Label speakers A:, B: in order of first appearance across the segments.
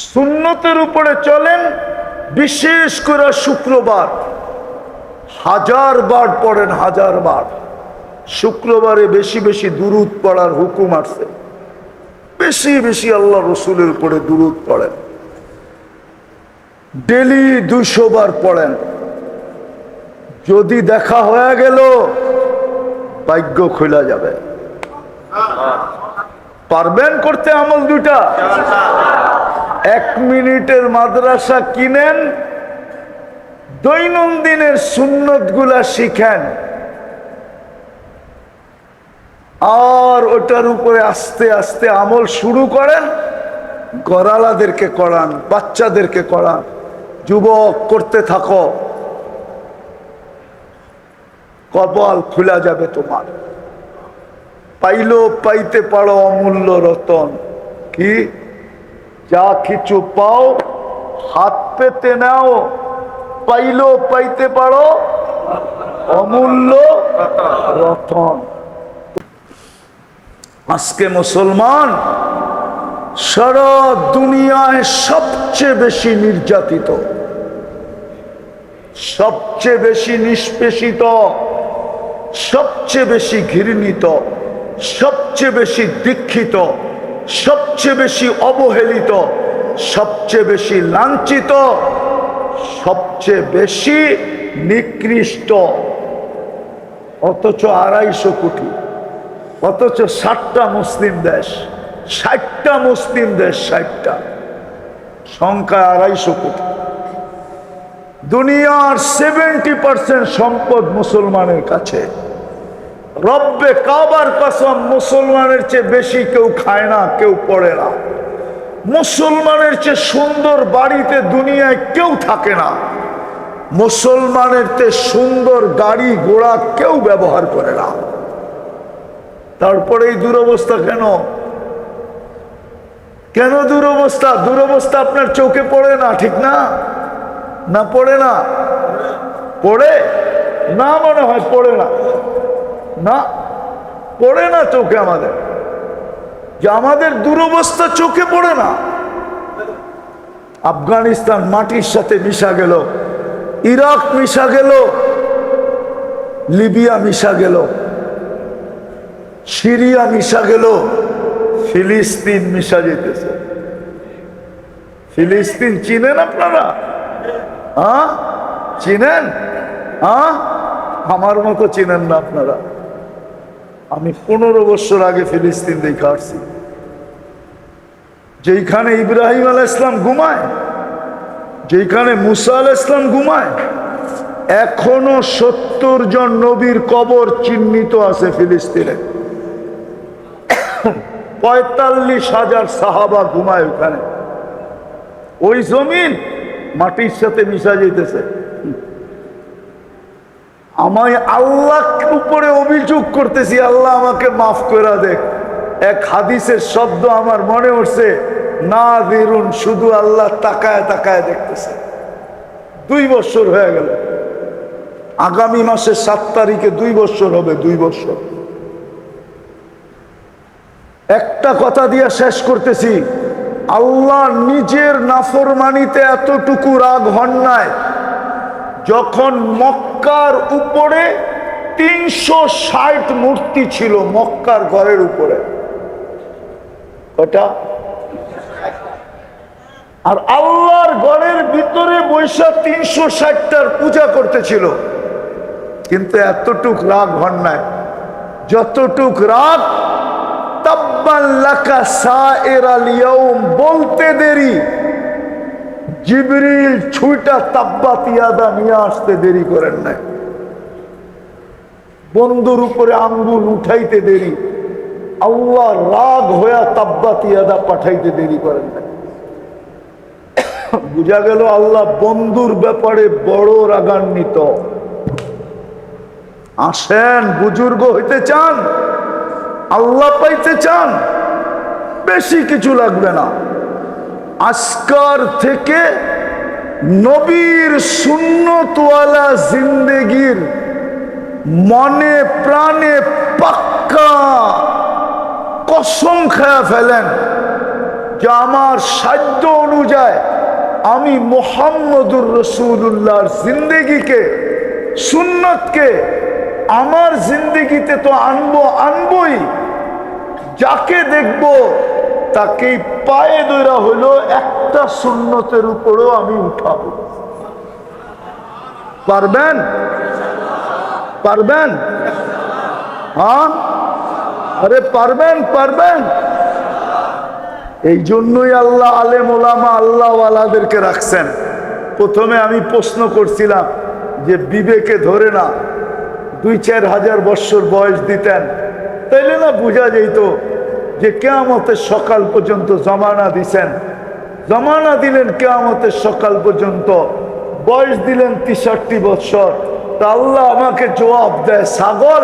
A: সুন্নতের উপরে চলেন, বিশেষ করে শুক্রবার 1000 বার পড়েন, 1000 বার। শুক্রবারে বেশি বেশি দুরূদ পড়ার হুকুম আছে, বেশি বেশি আল্লাহ রসুলের উপরে দুরূদ পড়েন। ডেলি 200 বার পড়েন। যদি দেখা হয়ে গেল ভাগ্য খোলা যাবে। পারবেন করতে আমল দুটা? 1 মিনিটের মাদ্রাসা কিনেন, দৈনন্দিনের সুন্নত গুলা শিখেন, আর ওটার উপরে আস্তে আস্তে আমল শুরু করেন। গড়ালাদেরকে করান, বাচ্চাদেরকে করান, যুবক করতে থাকো, কপাল খোলা যাবে তোমার। পাইলো পাইতে পারো অমূল্য রতন। কি যা কিছু পাও হাত পেতে নাও, পাইলো পাইতে পারো অমূল্য রতন। আজকে মুসলমান সারা দুনিয়ায় সবচেয়ে বেশি নির্যাতিত, সবচেয়ে বেশি নিষ্পেষিত, সবচেয়ে বেশি ঘৃণিত, সবচেয়ে বেশি দীক্ষিত, সবচেয়ে বেশি অবহেলিত, সবচেয়ে বেশি লাঞ্ছিত, সবচেয়ে বেশি নিকৃষ্ট। অথচ 250 কোটি, অথচ 60টা মুসলিম দেশ, 60টা মুসলিম দেশ, 60টা, সংখ্যা 250 কোটি। দুনিয়ার 70% সম্পদ মুসলমানের কাছে। রব্বে কাবার কসম, মুসলমানের চেয়ে বেশি কেউ খায় না, কেউ পড়ে না। মুসলমানের চেয়ে সুন্দর বাড়িতে দুনিয়ায় কেউ থাকে না। মুসলমানের চেয়ে সুন্দর গাড়ি ঘোড়া কেউ ব্যবহার করে না। তারপরে এই দুরবস্থা কেন? কেন দুরবস্থা? দুরবস্থা আপনার চোখে পড়ে না, ঠিক না? না পড়ে না? পড়ে না মনে হয়, পড়ে না, না পড়ে না চোখে আমাদের, যে আমাদের দুরবস্থা চোখে পড়ে না। আফগানিস্তান মাটির সাথে মিশা গেল, ইরাক মিশা গেল, লিবিয়া মিশা গেল, সিরিয়া মিশা গেল, ফিলিস্তিন মিশা যেতেছে। ফিলিস্তিন চিনেন আপনারা? হ্যাঁ চিনেন? হ্যাঁ আমার মতো চিনেন না আপনারা। আমি 15 বছর আগে ফিলিস্তিন দেখে আসছি, যেখানে ইব্রাহিম আলাইহিস সালাম ঘুমায়, যেখানে মুসা আলাইহিস সালাম ঘুমায়, এখনো 70 জন নবীর কবর চিহ্নিত আছে ফিলিস্তিনে। 45,000 সাহাবা ঘুমায় ওখানে। ওই জমিন মাটির সাথে মিশা যেতেছে। আমি আল্লাহর উপরে অভিযোগ করতেছি, আল্লাহ আমাকে মাফ করে দেখ। এক হাদিসের শব্দ আমার মনে উঠছে, না বেরুন, শুধু আল্লাহ তাকায় তাকায় দেখতেছে। 2 বছর হয়ে গেল, আগামী মাসের 7 তারিখে 2 বছর হবে। 2 বছর। একটা কথা দিয়ে শেষ করতেছি, আল্লাহ নিজের নাফরমানিতে এতটুকু রাগ হন নাই, যখন মক্কার উপরে 360 মূর্তি ছিল, মক্কার ঘরের উপরে কটা? আর আল্লাহর ঘরের ভিতরে বৈশা 360টার পূজা করতেছিল, কিন্তু এতটুক রাগ হন নাই যতটুক রাগ তাব্বান লাকা সাইরাল ইয়াউম বলতে দেরি, জিবরিল ছুঁটা তাব্বাত ইয়াদা নিয়ে আসতে দেরি করেন নাই, বন্ধুর উপরে আঙ্গুল উঠাইতে দেরি, আল্লাহ রাগ হইয়া তাব্বাত ইয়াদা পাঠাইতে দেরি করেন নাই। বুঝা গেল আল্লাহ বন্ধুর ব্যাপারে বড় রাগান্বিত। আসেন, বুজুর্গ হইতে চান, আল্লাহ পাইতে চান, বেশি কিছু লাগবে না। আজকার থেকে নবীর সুন্নতওয়ালা জিন্দেগির মনে প্রাণে পাক্কা কসম খেয়ে ফেলেন যে আমার সাধ্য অনুযায়ী আমি মুহাম্মদুর রাসূলুল্লাহর জিন্দেগিকে, সুন্নতকে আমার জিন্দেগিতে তো আনবই। যাকে দেখব তাকেই পায়ে ধরা হলো একটা সুন্নতের উপরও আমি উঠাবো। পারবেন? পারবেন? হ্যাঁ, আরে পারবেন। এই জন্যই আল্লাহ আলেম ওলামা আল্লাহওয়ালাদেরকে রাখছেন। প্রথমে আমি প্রশ্ন করছিলাম যে বিবেকে ধরে না 2-4 হাজার বৎসর বয়স দিতেন, তাইলে না বোঝা যেত যে কিয়ামতের সকাল পর্যন্ত জমানা দিছেন। জমানা দিলেন কিয়ামতের সকাল পর্যন্ত, বয়স দিলেন 63 বৎসর। তা আল্লাহ আমাকে জবাব দেয় ছাগল।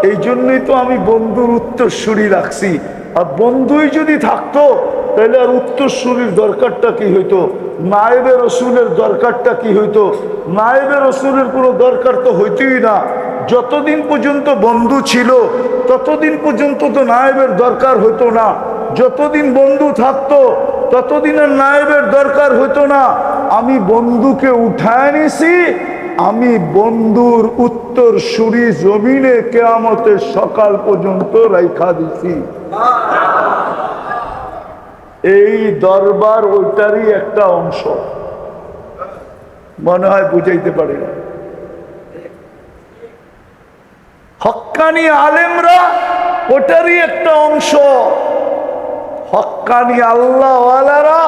A: এই জন্যই তো আমি বন্ধুর উত্তরসূরি রাখছি। আর বন্ধুই যদি থাকতো তাহলে আর উত্তরসূরির দরকারটা কি হইতো? নায়েবে রসুলের দরকারটা কি হইতো? নায়েবে রসুলের কোনো দরকার তো হইতই না। যতদিন পর্যন্ত বন্ধু ছিল ততদিন পর্যন্ত তো নায়েবের দরকার হতো না। যতদিন বন্ধু থাকতো ততদিন আর নায়েবের দরকার হতো না। আমি বন্ধুকে উঠায় নিছি, আমি বন্ধুর উত্তরসূরি জমিনে কিয়ামতের সকাল পর্যন্ত রাইখা দিছি। এই দরবার ওইটারই একটা অংশ। মনে হয় বুঝাইতে পারি না। হক্কানি আলেমরা ওটারই একটা অংশ, হক্কানি আল্লাহওয়ালারা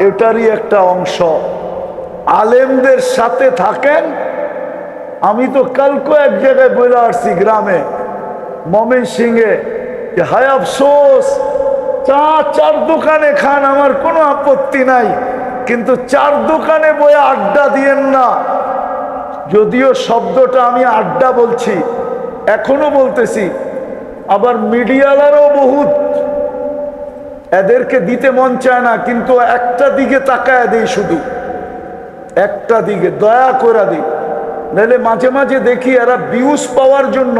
A: এটারই একটা অংশ। আলেমদের সাথে থাকেন। আমি তো কালকে এক জায়গায় বলে আসছি গ্রামে ময়মনসিংহে, যে হায় আফসোস, চার দোকানে খান, আমার কোনো আপত্তি নাই, কিন্তু 4 দোকানে বয়ে আড্ডা দিয়েন না। যদিও শব্দটা আমি আড্ডা বলছি, এখনো বলতেছি, আবার মিডিয়ালারও বহুত, এদেরকে দিতে মন চায় না, কিন্তু একটা দিকে তাকায় দেই, শুধু একটা দিকে দয়া করে দিই। নাহলে মাঝে মাঝে দেখি এরা ভিউজ পাওয়ার জন্য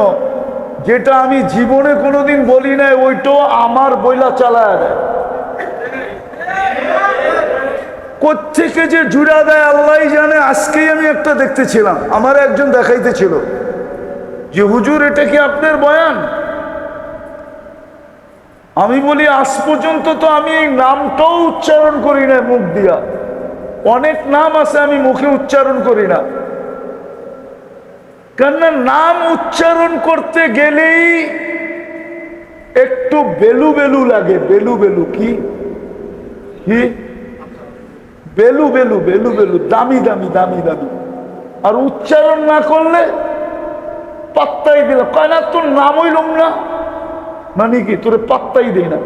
A: যেটা আমি জীবনে কোনোদিন বলি নাই ওইটাও আমার বইলা চালায় দেয়। কোত্থেকে যে জুড়া দেয় আল্লাহ জানে। আজকেই আমি একটা দেখতেছিলাম, আমার একজন দেখাইতেছিল যে হুজুর এটা কি আপনার বয়ান? আমি বলি আজ পর্যন্ত তো আমি এই নামটাও উচ্চারণ করি না মুখ দিয়া। অনেক নাম আছে আমি মুখে উচ্চারণ করি না, কেননা নাম উচ্চারণ করতে গেলেই একটু বেলু বেলু লাগে। বেলু বেলু কি কি বেলু বেলু বেলু বেলু, দামি দামি দামি দামি। আর উচ্চারণ না করলে পাত্তাই দিল, কয় না তোর নাম হইলাম না, মানে কি তোরে পাত্তাই দেই না।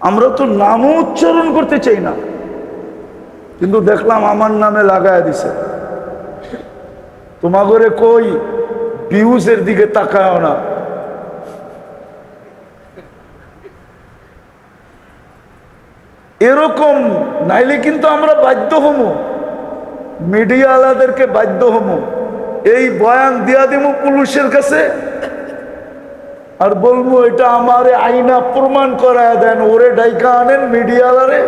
A: আমরা তো নামও উচ্চারণ করতে চাই না, কিন্তু দেখলাম আমার নামে লাগায় দিছে। তোমাগরে কই ভিউজের দিকে তাকায় না। এরকম নাইলে কিন্তু আমরা বাধ্য হমু, মিডিয়াওয়ালাদেরকে বাধ্য হমু, এই বয়ান দিয়া দেবো পুলিশের কাছে আর বলবো এটা আমারে আইনা প্রমাণ করায় দেন, ওরে ডাইকা আনেন মিডিয়াওয়ালারে,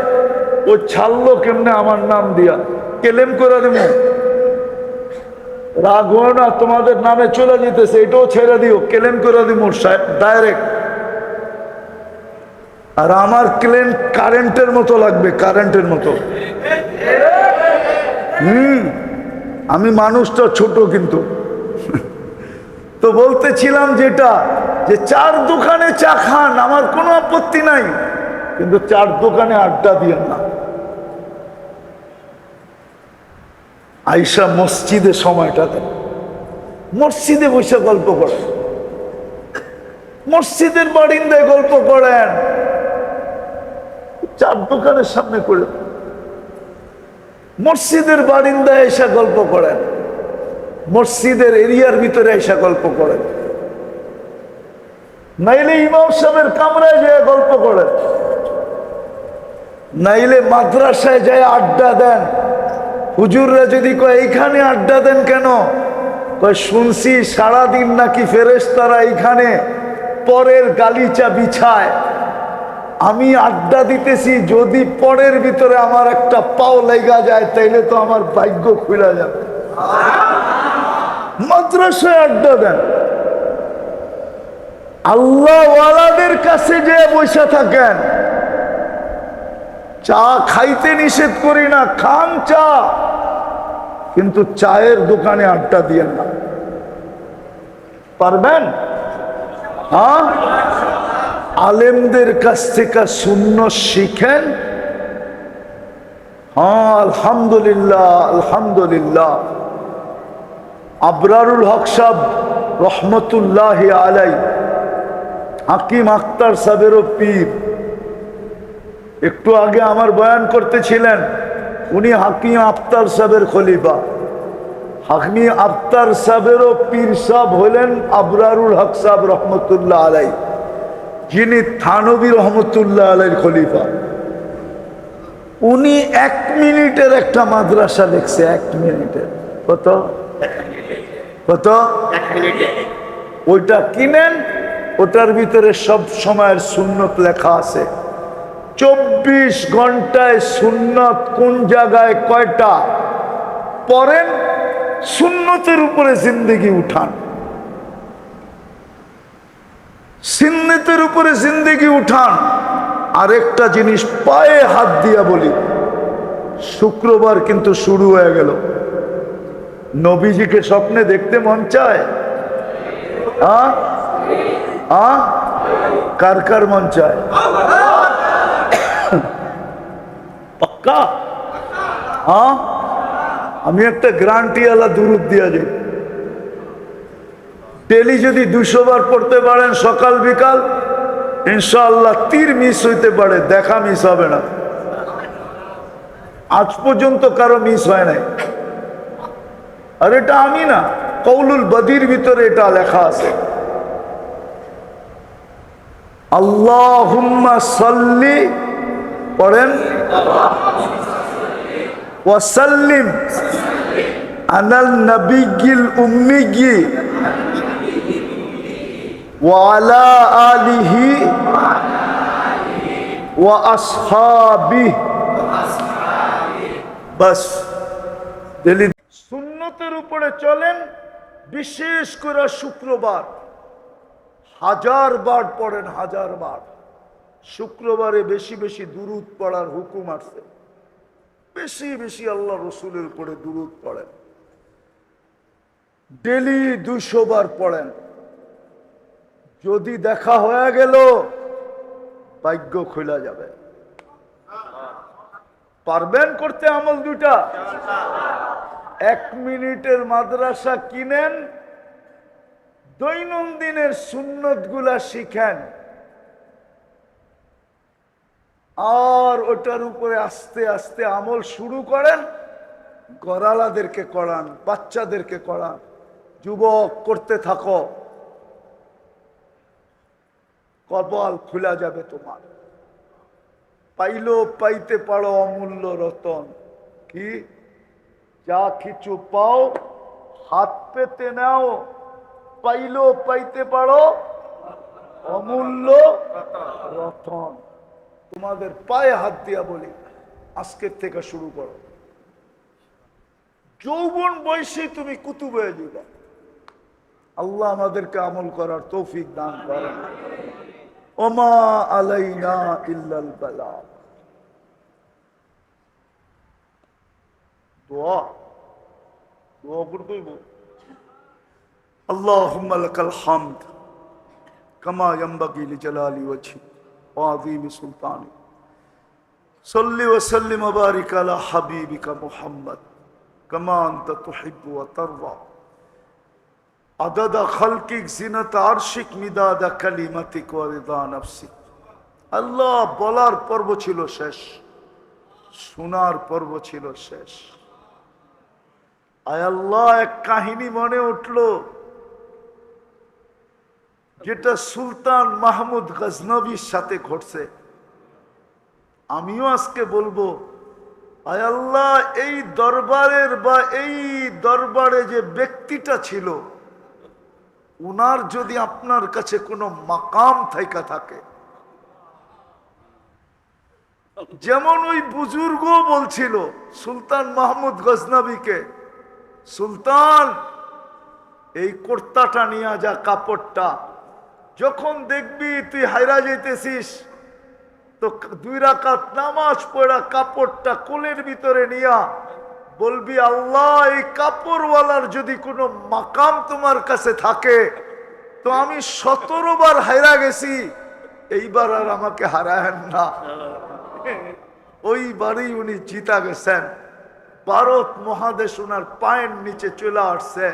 A: ও ছাড়লো কেমনে আমার নাম দিয়া, কেলেম করে দেব। রাগ হয় না, তোমাদের নামে চলে যেতেছে, এটাও ছেড়ে দিও, কেলেম করে দিব ডাইরেক্ট। আর আমার ক্লেম কারেন্টের মতো লাগবে, কারেন্টের মতো। আমি মানুষটা ছোট, কিন্তু তো বলতেছিলাম যেটা, যে 4 দোকানে চা খান, আমার কোনো আপত্তি নাই, কিন্তু 4 দোকানে আড্ডা দিয়েন না। আইসা মসজিদে সময়টা দেন, মসজিদে বসে গল্প করেন, মসজিদের বারিন্দায় গল্প করেন, 4 দোকানের সামনে করে মসজিদের বারিন্দায় এসে গল্প করেন, মসজিদের এরিয়ার ভিতরে এসে গল্প করেন, নাইলে ইমাম সাহেবের কামরায় যেয়ে গল্প করেন, নাইলে মাদ্রাসায় যায় আড্ডা দেন। হুজুররা যদি কয় এইখানে আড্ডা দেন কেন, কয় শুনছি সারাদিন নাকি ফেরেশতারা এইখানে পরের গালিচা বিছায়, আমি আড্ডা দিতেছি, যদি পরের ভিতরে আমার একটা পাও লেগা যায় তাইলে তো আমার ভাগ্য খুলে যাবে। মাদ্রাসায় আড্ডা দেন, আল্লাহওয়ালাদের কাছে যে বসে থাকেন। চা খাইতে নিষেধ করি না, খান চা, কিন্তু চায়ের দোকানে আড্ডা দিয়েন না। পারবেন? হ্যাঁ, আলেমদের কাছ থেকে সুন্নাত শিখেন। হ্যাঁ, আলহামদুলিল্লাহ আলহামদুলিল্লাহ। আবরারুল হক সাহেব রহমতুল্লাহ আলাই, হাকিম আখতার সাহেবেরও পীর, একটু আগে আমার বয়ান করতেছিলেন, উনি হাকিম আখতার সাহেবের খলিফা। হাকিম আখতার সাহেবেরও পীর সাহেব হলেন আবরারুল হক সাহেব রহমতুল্লাহ আলাই, যিনি থানবী রহমতুল্লাহ আলাইর খলিফা। উনি 1 মিনিটের একটা মাদ্রাসা লিখছে, 1 মিনিটের। কত কত?
B: 1 মিনিটে।
A: ওইটা কিনেন, ওটার ভিতরে সব সময়ের সুন্নত লেখা আছে। 24 ঘন্টায় সুন্নত কোন জায়গায় কয়টা পড়েন, সুন্নতের উপরে জিন্দেগি উঠান, সুন্নতের উপরে জিন্দেগি উঠান। আরেকটা জিনিস পায়ে হাত দিয়া বলি, শুক্রবার কিন্তু শুরু হয়ে গেল। নবীজিকে স্বপ্নে দেখতে মন চায়? কার কার মন চায়? পাক্কা? হ্যাঁ, আমি একটা গ্যারান্টিওয়ালা দুরূদ দিয়া যাই। ডেলি যদি 200 বার পড়তে পারেন সকাল বিকাল, ইনশাআল্লাহ তীর মিস হইতে পারে, দেখা মিস হবে না। আজ পর্যন্ত কারো মিস হয় নাই। আর এটা আমি না, কৌলুল বদির ভিতরে এটা লেখা আছে। আল্লাহুম্মা সাল্লি, পড়েন, ওয়া সাল্লিম আলাল নবিয়্যিল উম্মিয়্যি ওয়া আলা আলিহি ওয়া আসহাবিহি। বাস, ডেলি সুন্নতের উপরে চলেন। বিশেষ করে শুক্রবার 1000 বার পড়েন, 1000 বার। শুক্রবারে বেশি বেশি দুরূদ পড়ার হুকুম আছে, বেশি বেশি আল্লাহ রসুলের উপরে দুরূদ পড়েন। ডেলি 200 বার পড়েন। যদি দেখা হয়ে গেল ভাগ্য খোলা যাবে। পারবেন করতে আমল দুটা? 1 মিনিটের মাদ্রাসা কিনেন, দৈনন্দিনের সুন্নত গুলা শিখেন, আর ওটার উপরে আস্তে আস্তে আমল শুরু করেন। গড়ালাদেরকে করান, বাচ্চাদেরকে করান, যুবক করতে থাকো, কপাল খোলা যাবে তোমার। পাইলো পাইতে পারো অমূল্য রতন। কি? যা কিছু পাও হাত পেতে নাও, পাইলো পাইতে পারো অমূল্য রতন। তোমাদের পায়ে হাত দিয়া বলি, আজকের থেকে শুরু করো। যৌবন বয়সে তুমি কুতুব হয়ে যাবে। আল্লাহ আমাদেরকে আমল করার তৌফিক দান করেন। ওমা আলাইনা ইল্লাল বালাগ। দোয়া দোয়া করতে হইব। আল্লাহুম্মা লাকাল হামদ কামা ইয়ানবাগি লিজালালি ওয়াজহি ওয়া আযীমি সুলতানি। সাল্লি ওয়া সাল্লিম ওয়া বারিক আলা হাবিবিকা মুহাম্মদ কামা আনতা তুহিব্বু ওয়া তারদা। আদাদা খালকিক জিনাত আরশিক মিদাদা কালিমাতিক ওয়া রিদা নাফসিক। আল্লাহ বলার পর্ব ছিল শেষ, শোনার পর্ব ছিল শেষ। আয় আল্লাহ, এক কাহিনী মনে উঠল যেটা সুলতান মাহমুদ গজনবীর সাথে ঘটছে। আমিও আজকে বলবো, আয় আল্লাহ, এই দরবারের বা এই দরবারে যে ব্যক্তিটা ছিল, উনার যদি আপনার কাছে কোনো মাকাম থাইকা থাকে, যেমন ওই বুজুর্গ বলছিল সুলতান মাহমুদ গজনবীকে, সুলতান এই কুর্তাটা নিয়ে যা, কাপড়টা যখন দেখবি তুই হাইরা যেতেছিস তো 2 রাকাত নামাজ পড়া কাপড়টা কোলের ভিতরে নিয়া বলবি, আল্লাহ এই কাপড়ওয়ালার যদি কোনো মাকাম তোমার কাছে থাকে তো আমি 17 বার হাইরা গেছি, এইবার আর আমাকে হারায়েন না। ওইবারই উনি জিতা গেছেন, ভারত মহাদেশ ওনার পায়ের নিচে চলে আসছে,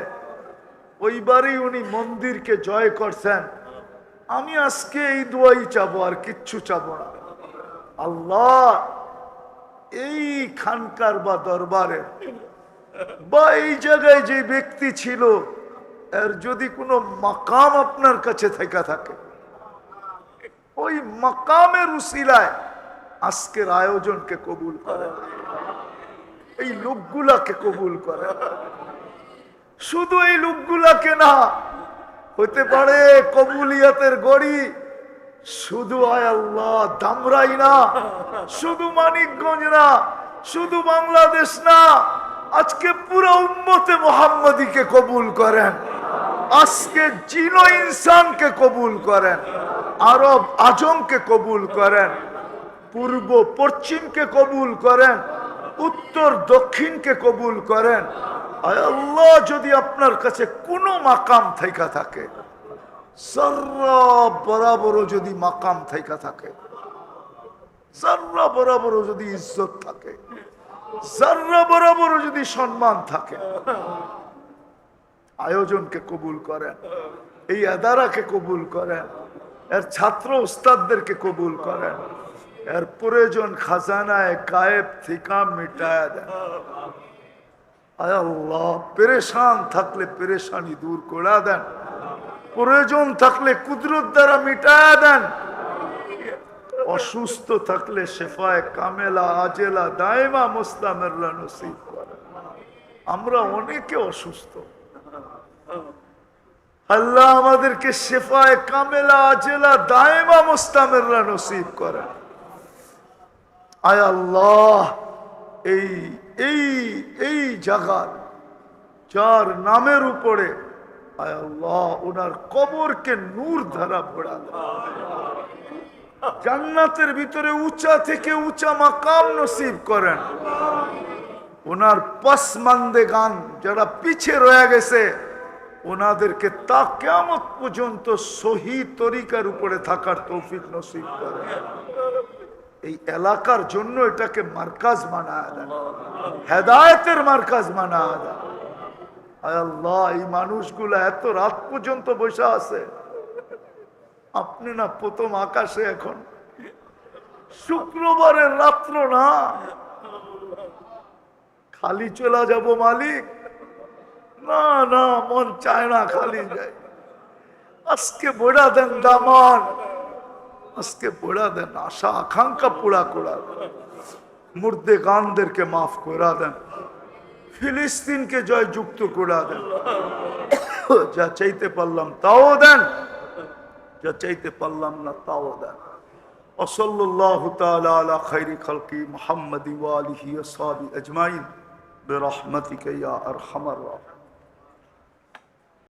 A: ওইবারই উনি মন্দিরকে জয় করছেন। আমি আজকে এই দোয়াই চাবো, আর কিচ্ছু চাবো না। আল্লাহ এই খানকার বা দরবারের বা এই জায়গায় যে ব্যক্তি ছিল এর যদি কোনো মাকাম আপনার কাছে থেকে থাকে, ওই মাকামের উসিলায় আজকের আয়োজনকে কবুল করেন, এই লোকগুলাকে কবুল করেন। শুধু এই লোকগুলাকে না, হতে পারে কবুলিয়াতের গড়ি শুধু আয় আল্লাহ ধামরাই না, শুধু মানিকগঞ্জ না, শুধু বাংলাদেশ না, আজকে পুরো উম্মতে মুহাম্মাদীকে কবুল করেন, আজকে জিনো ইনসানকে কবুল করেন, আরব আজমকে কবুল করেন, পূর্ব পশ্চিমকে কবুল করেন, উত্তর দক্ষিণকে কবুল করেন। আয় আল্লাহ যদি আপনার কাছে কোনো মাকাম থাইকা থাকে, যাররা বরাবরও যদি মাকাম থাইকা থাকে, যাররা বরাবরও যদি ইজ্জত থাকে, যাররা বরাবরও যদি সম্মান থাকে, আয়োজনকে কবুল করেন, এই আদারাকে কবুল করেন, এর ছাত্র উস্তাদদেরকে কবুল করেন, এর প্রয়োজন খাজানায় গায়েব থেকে মিটায়া দেন। আয় আল্লাহ পেরেশান থাকলে পেরেশানি দূর করে দেন, প্রয়োজন থাকলে কুদরত দ্বারা মিটায়া দেন, অসুস্থ থাকলে শেফায়ে কামেলা আজেলা দায়মা মুস্তামিররা নসিব করেন। আমরা অনেকে অসুস্থ, আল্লাহ আমাদেরকে শেফায়ে কামেলা আজেলা দায়মা মুস্তামিররা নসিব করেন। আয় আল্লাহ এই এই এই জায়গার যার নামের উপরে আয় আল্লাহ ওনার কবরকে নূর ধারা পড়া দেন, জান্নাতের ভিতরে উঁচা থেকে উঁচা মাকাম নসিব করেন। ওনার পসমান্দেগান যারা পিছে রয়ে গেছে ওনাদেরকে তা কিয়ামত পর্যন্ত সহি তরিকার উপরে থাকার তৌফিক নসিব করেন। এই এলাকার জন্য এটাকে মার্কাজ বানায় দেন, হেদায়েতের মার্কাজ বানায় দেন। আয় আল্লাহ এই মানুষগুলা এত রাত পর্যন্ত বসে আছে, আপনি না প্রথম আকাশে, এখন শুক্রবারের রাত্র না, খালি চলে যাব মালিক, না না মন চায় না খালি যাই। আজকে বড়া দেন দামান, আজকে বড়া দেন, আশা আকাঙ্ক্ষা পুরা করা দেন, মুর্দে গানদেরকে মাফ করা দেন, ফিলিস্তিনকে জয়যুক্ত করে দেন, যা চাইতে পারলাম তাও দেন, যা চাইতে পারলাম না তাও দেন। ওয়াসাল্লাল্লাহু তাআলা আলা খায়রি খালকি মুহাম্মাদি ওয়া আলিহি ওয়া সাহবিহি আজমাইন বিরহমাতিকা ইয়া আরহামার রাহিমিন।